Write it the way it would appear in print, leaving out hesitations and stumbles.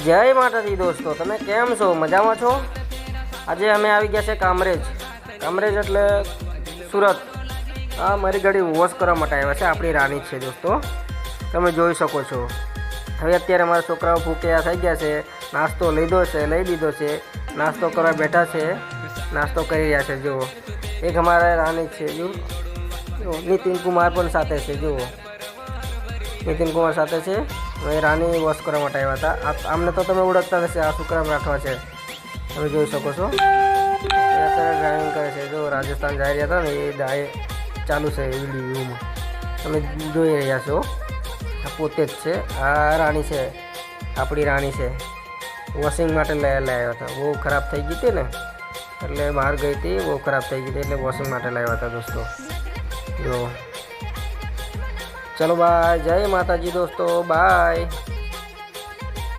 જય માતાજી દોસ્તો, તમે કેમ છો? મજામાં છો? આજે અમે આવી ગયા છે કામરેજ એટલે સુરત. આ મારી ગાડી વોશ કરવા માટે આવ્યા છે. આપણી રાણી છે દોસ્તો, તમે જોઈ શકો છો. હવે અત્યારે મારા છોકરાઓ ભૂખ્યા થઈ ગયા છે. નાસ્તો લઈ લીધો છે. નાસ્તો કરવા બેઠા છે, નાસ્તો કરી રહ્યા છે. જુઓ, એક અમારા રાણી છે, જો નીતિન કુમાર પણ સાથે છે. જુઓ, નીતિન કુમાર સાથે છે. એ રાણી વોશ કરવા માટે આવ્યા હતા. આમને તો તમે ઓળખતા નથી, આ શુક્રામ રાઠવા છે, તમે જોઈ શકો છો. એ અત્યારે ડ્રાઇવિંગ કરે છે. જો રાજસ્થાન જઈ રહ્યા હતા ને, એ ડાય ચાલુ છે વિડીયોમાં, તમે જોઈ રહ્યા છો. આ પોતે જ છે, આ રાણી છે, આપણી રાણી છે. વોશિંગ માટે લઈ આવ્યા હતા. બહુ ખરાબ થઈ ગઈ હતી ને, એટલે બહાર ગઈ હતી, બહુ ખરાબ થઈ ગઈ હતી, એટલે વોશિંગ માટે લાવ્યા હતા દોસ્તો. જો ચલો બાય, જય માતાજી દોસ્તો, બાય.